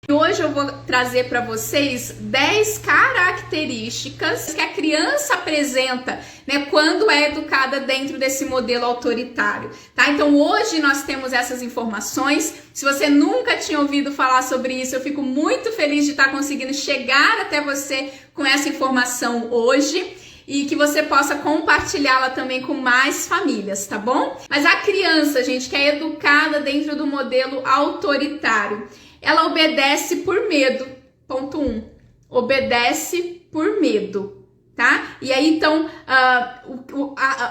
Hoje eu vou trazer para vocês 10 características que a criança apresenta, né, quando é educada dentro desse modelo autoritário, tá? Então hoje nós temos essas informações. Se você nunca tinha ouvido falar sobre isso, eu fico muito feliz de estar conseguindo chegar até você com essa informação hoje e que você possa compartilhá-la também com mais famílias, tá bom? Mas a criança, gente, que é educada dentro do modelo autoritário, ela obedece por medo. Ponto 1. Obedece por medo, tá? E aí, então,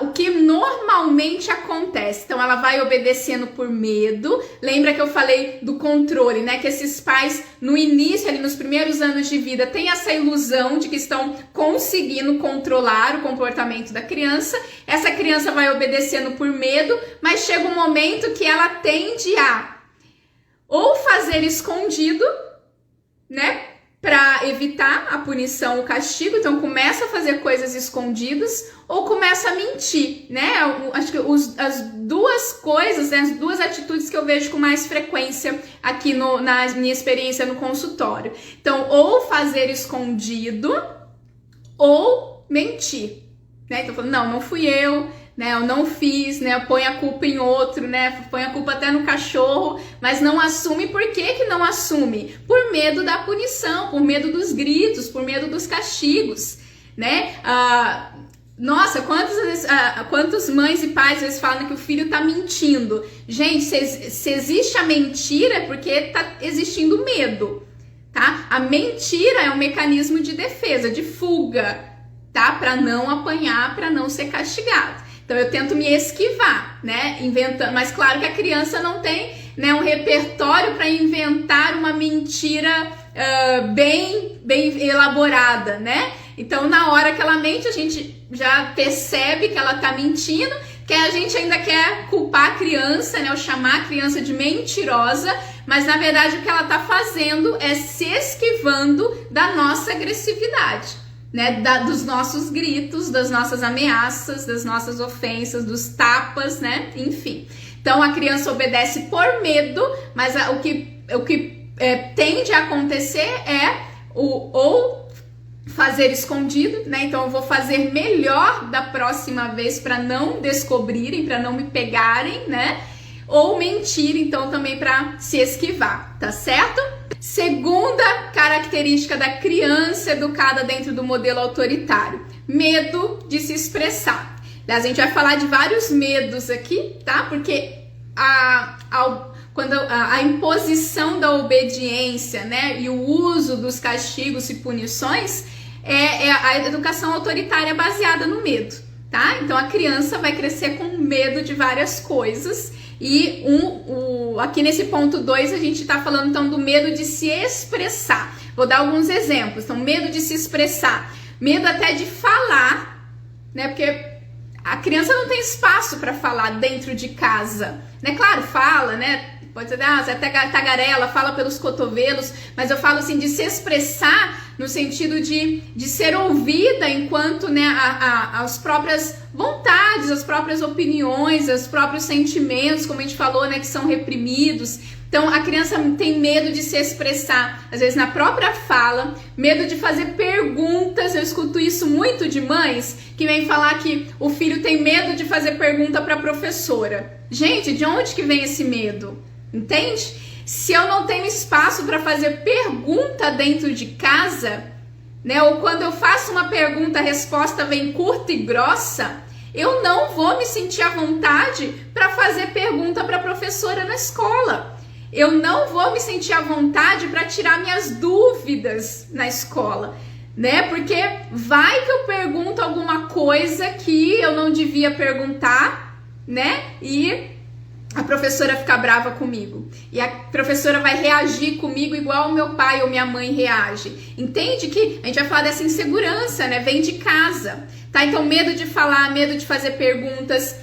o que normalmente acontece? Então, ela vai obedecendo por medo. Lembra que eu falei do controle, né? Que esses pais, no início, ali nos primeiros anos de vida, têm essa ilusão de que estão conseguindo controlar o comportamento da criança. Essa criança vai obedecendo por medo, mas chega um momento que ela tende a ou fazer escondido, né, para evitar a punição, o castigo. Então começa a fazer coisas escondidas ou começa a mentir, né? Acho que as duas coisas, né, as duas atitudes que eu vejo com mais frequência aqui na minha experiência no consultório. Então, ou fazer escondido ou mentir, né? Então falando, não fui eu, né, eu não fiz, né, põe a culpa em outro, né, põe a culpa até no cachorro, mas não assume. Por que não assume? Por medo da punição, por medo dos gritos, por medo dos castigos, né? Nossa, quantas mães e pais às vezes falam que o filho tá mentindo. Gente, se existe a mentira é porque tá existindo medo, tá? A mentira é um mecanismo de defesa, de fuga, tá? Para não apanhar, para não ser castigado. Então eu tento me esquivar, né, inventando, mas claro que a criança não tem, né, um repertório para inventar uma mentira bem elaborada, né? Então na hora que ela mente, a gente já percebe que ela tá mentindo, que a gente ainda quer culpar a criança, né, ou chamar a criança de mentirosa, mas na verdade o que ela tá fazendo é se esquivando da nossa agressividade, né, dos nossos gritos, das nossas ameaças, das nossas ofensas, dos tapas, né, enfim. Então a criança obedece por medo, mas o que tende a acontecer é ou fazer escondido, né? Então eu vou fazer melhor da próxima vez para não descobrirem, para não me pegarem, né? Ou mentir, então também para se esquivar, tá certo? Segunda característica da criança educada dentro do modelo autoritário: medo de se expressar. A gente vai falar de vários medos aqui, tá? Porque quando a imposição da obediência, né, e o uso dos castigos e punições é a educação autoritária baseada no medo, tá? Então a criança vai crescer com medo de várias coisas. E aqui nesse ponto 2 a gente tá falando então do medo de se expressar. Vou dar alguns exemplos. Então, medo de se expressar, medo até de falar, né? Porque a criança não tem espaço para falar dentro de casa, né? Claro, fala, né? Pode ser, você até tagarela, fala pelos cotovelos, mas eu falo assim de se expressar no sentido de ser ouvida enquanto, né, as próprias vontades, as próprias opiniões, os próprios sentimentos, como a gente falou, né, que são reprimidos. Então a criança tem medo de se expressar, às vezes na própria fala, medo de fazer perguntas. Eu escuto isso muito de mães que vêm falar que o filho tem medo de fazer pergunta para a professora. Gente, de onde que vem esse medo? Entende? Se eu não tenho espaço para fazer pergunta dentro de casa, né, ou quando eu faço uma pergunta, a resposta vem curta e grossa, eu não vou me sentir à vontade para fazer pergunta para a professora na escola. Eu não vou me sentir à vontade para tirar minhas dúvidas na escola, né? Porque vai que eu pergunto alguma coisa que eu não devia perguntar, né? E a professora fica brava comigo. E a professora vai reagir comigo igual o meu pai ou minha mãe reage. Entende que a gente vai falar dessa insegurança, né? Vem de casa, tá? Então, medo de falar, medo de fazer perguntas.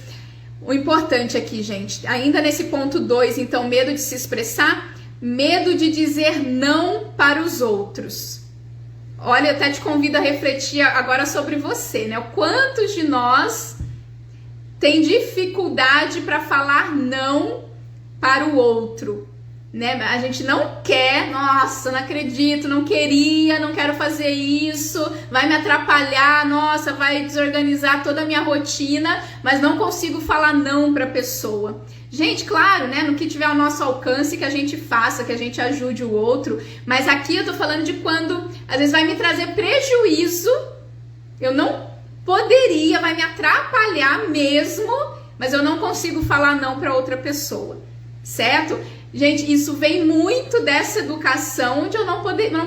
O importante aqui, gente, ainda nesse ponto 2, então, medo de se expressar, medo de dizer não para os outros. Olha, eu até te convido a refletir agora sobre você, né? O quantos de nós tem dificuldade para falar não para o outro, né? A gente não quer, nossa, não acredito, não queria, não quero fazer isso, vai me atrapalhar, nossa, vai desorganizar toda a minha rotina, mas não consigo falar não para a pessoa. Gente, claro, né? No que tiver ao nosso alcance, que a gente faça, que a gente ajude o outro, mas aqui eu tô falando de quando às vezes vai me trazer prejuízo, eu não poderia, vai me atrapalhar mesmo, mas eu não consigo falar não para outra pessoa, certo? Gente, isso vem muito dessa educação onde eu não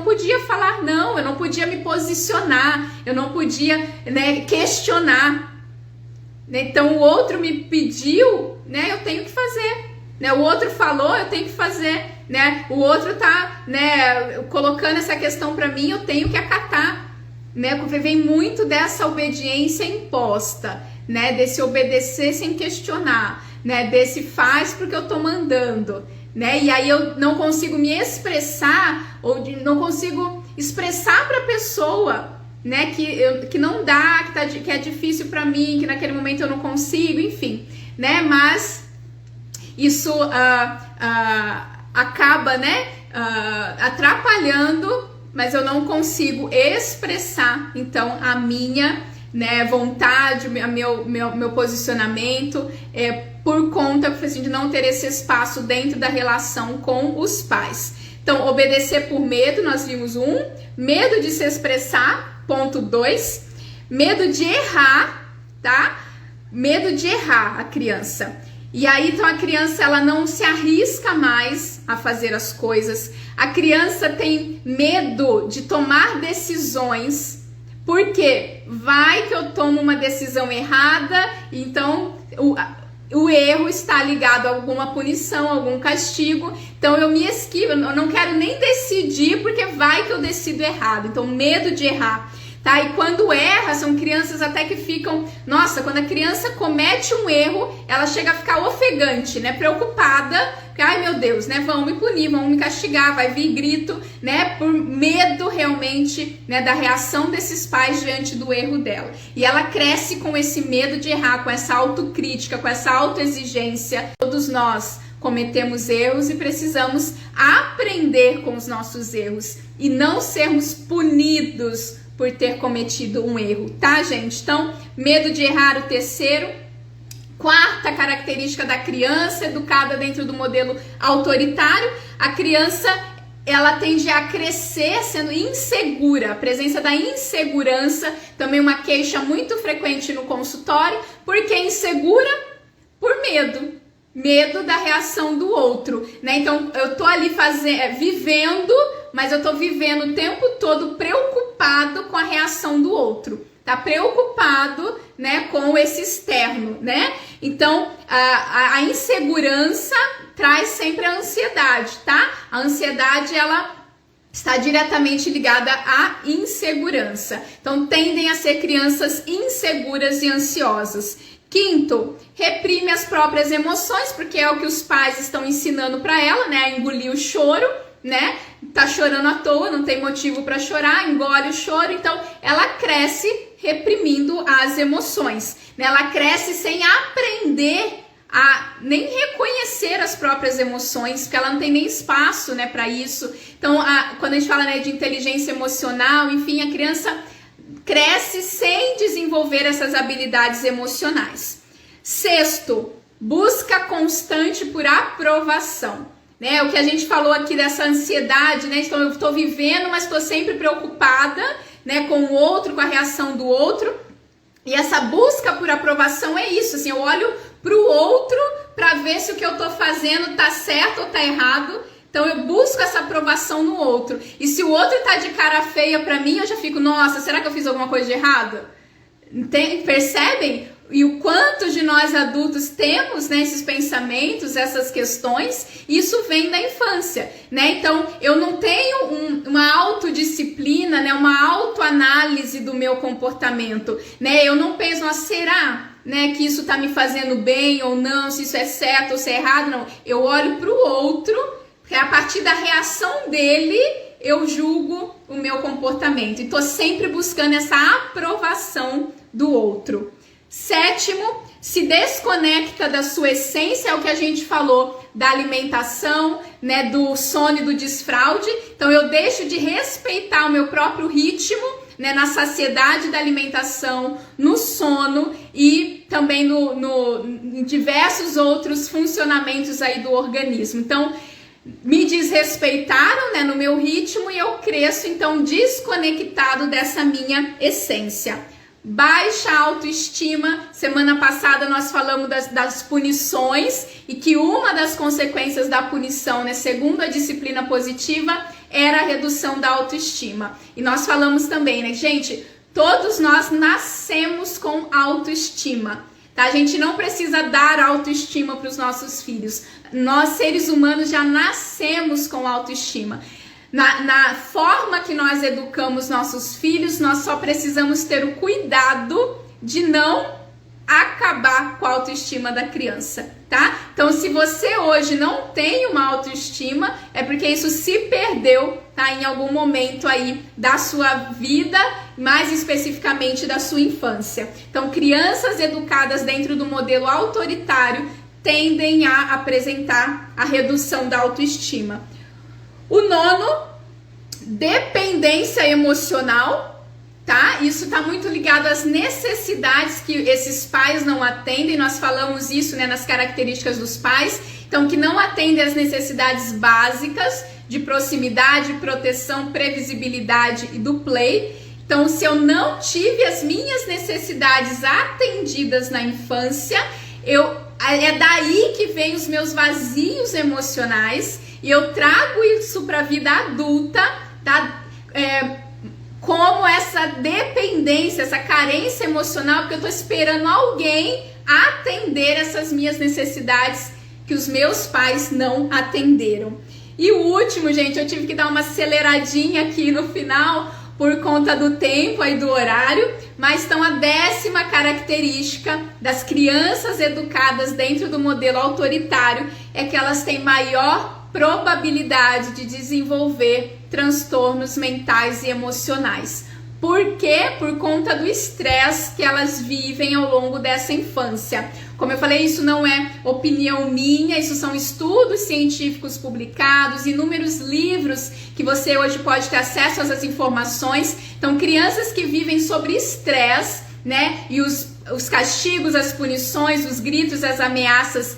podia falar não, eu não podia me posicionar, eu não podia, né, questionar. Então o outro me pediu, né, eu tenho que fazer. Né, o outro falou, eu tenho que fazer. Né, o outro tá, né, colocando essa questão para mim, eu tenho que acatar. Né, porque vem muito dessa obediência imposta, né, desse obedecer sem questionar, né, desse faz porque eu tô mandando. Né? E aí eu não consigo me expressar ou não consigo expressar para a pessoa, né, que não dá, que é difícil para mim, que naquele momento eu não consigo, enfim, né? Mas isso acaba, né, atrapalhando, mas eu não consigo expressar então a minha, né, vontade, meu posicionamento, por conta assim, de não ter esse espaço dentro da relação com os pais. Então, obedecer por medo, nós vimos medo de se expressar, ponto 2, medo de errar, tá? Medo de errar a criança. E aí, então, a criança, ela não se arrisca mais a fazer as coisas. A criança tem medo de tomar decisões, porque vai que eu tomo uma decisão errada, então o erro está ligado a alguma punição, algum castigo, então eu me esquivo, eu não quero nem decidir, porque vai que eu decido errado, então medo de errar. Tá? E quando erra, são crianças até que ficam... Nossa, quando a criança comete um erro, ela chega a ficar ofegante, né? Preocupada, porque, ai meu Deus, né? Vão me punir, vão me castigar, vai vir grito, né? Por medo realmente, né? Da reação desses pais diante do erro dela. E ela cresce com esse medo de errar, com essa autocrítica, com essa autoexigência. Todos nós cometemos erros e precisamos aprender com os nossos erros e não sermos punidos por ter cometido um erro, tá, gente? Então, medo de errar, o terceiro. Quarta característica da criança educada dentro do modelo autoritário, a criança, ela tende a crescer sendo insegura. A presença da insegurança, também uma queixa muito frequente no consultório, porque é insegura por medo. Medo da reação do outro, né? Então, eu tô ali vivendo, mas eu tô vivendo o tempo todo preocupado com a reação do outro. Tá preocupado, né, com esse externo, né? Então, a insegurança traz sempre a ansiedade, tá? A ansiedade, ela está diretamente ligada à insegurança. Então, tendem a ser crianças inseguras e ansiosas. Quinto, reprime as próprias emoções, porque é o que os pais estão ensinando para ela, né? A engolir o choro, né? Tá chorando à toa, não tem motivo para chorar, engole o choro, então ela cresce reprimindo as emoções, né? Ela cresce sem aprender a nem reconhecer as próprias emoções, porque ela não tem nem espaço, né, para isso. Então, quando a gente fala, né, de inteligência emocional, enfim, a criança cresce sem desenvolver essas habilidades emocionais. Sexto, busca constante por aprovação. Né, o que a gente falou aqui dessa ansiedade, né? Então eu estou vivendo, mas estou sempre preocupada, né, com o outro, com a reação do outro. E essa busca por aprovação é isso, assim, eu olho para o outro para ver se o que eu estou fazendo tá certo ou tá errado. Então eu busco essa aprovação no outro. E se o outro tá de cara feia para mim, eu já fico, nossa, será que eu fiz alguma coisa de errado? Percebem? E o quanto de nós adultos temos, né, esses pensamentos, essas questões, isso vem da infância, né? Então, eu não tenho uma autodisciplina, né, uma autoanálise do meu comportamento, né? Eu não penso, nossa, será, né, que isso tá me fazendo bem ou não, se isso é certo ou se é errado, não. Eu olho pro outro, porque a partir da reação dele, eu julgo o meu comportamento. E tô sempre buscando essa aprovação do outro. Sétimo, se desconecta da sua essência, é o que a gente falou da alimentação, né, do sono e do desfraude. Então eu deixo de respeitar o meu próprio ritmo, né, na saciedade da alimentação, no sono e também em diversos outros funcionamentos aí do organismo. Então me desrespeitaram, né, no meu ritmo e eu cresço então desconectado dessa minha essência. Baixa autoestima. Semana passada nós falamos das punições e que uma das consequências da punição, né, segundo a disciplina positiva, era a redução da autoestima. E nós falamos também, né, gente, todos nós nascemos com autoestima, tá? A gente não precisa dar autoestima para os nossos filhos. Nós, seres humanos, já nascemos com autoestima. Na forma que nós educamos nossos filhos, nós só precisamos ter o cuidado de não acabar com a autoestima da criança, tá? Então, se você hoje não tem uma autoestima, é porque isso se perdeu, tá? Em algum momento aí da sua vida, mais especificamente da sua infância. Então, crianças educadas dentro do modelo autoritário tendem a apresentar a redução da autoestima. O nono, dependência emocional, tá? Isso tá muito ligado às necessidades que esses pais não atendem. Nós falamos isso, né, nas características dos pais. Então, que não atendem às necessidades básicas de proximidade, proteção, previsibilidade e do play. Então, se eu não tive as minhas necessidades atendidas na infância, é daí que vem os meus vazios emocionais. E eu trago isso para a vida adulta, tá? Como essa dependência, essa carência emocional, porque eu estou esperando alguém atender essas minhas necessidades que os meus pais não atenderam. E o último, gente, eu tive que dar uma aceleradinha aqui no final por conta do tempo aí do horário, mas então a 10ª característica das crianças educadas dentro do modelo autoritário é que elas têm maior probabilidade de desenvolver transtornos mentais e emocionais. Por quê? Por conta do estresse que elas vivem ao longo dessa infância. Como eu falei, isso não é opinião minha, isso são estudos científicos publicados, inúmeros livros que você hoje pode ter acesso a essas informações. Então, crianças que vivem sobre estresse, né? E os castigos, as punições, os gritos, as ameaças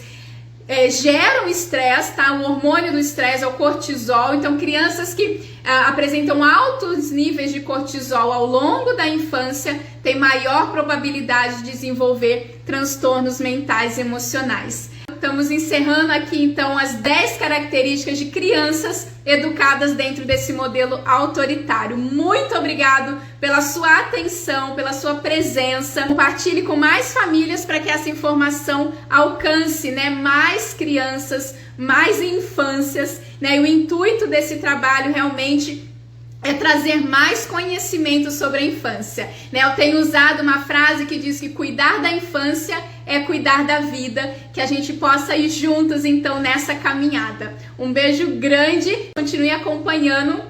geram estresse, tá? O hormônio do estresse é o cortisol. Então, crianças que apresentam altos níveis de cortisol ao longo da infância têm maior probabilidade de desenvolver transtornos mentais e emocionais. Estamos encerrando aqui, então, as 10 características de crianças educadas dentro desse modelo autoritário. Muito obrigado pela sua atenção, pela sua presença. Compartilhe com mais famílias para que essa informação alcance, né, mais crianças, mais infâncias, né? E o intuito desse trabalho realmente é trazer mais conhecimento sobre a infância, né? Eu tenho usado uma frase que diz que cuidar da infância é cuidar da vida, que a gente possa ir juntos então nessa caminhada. Um beijo grande, continue acompanhando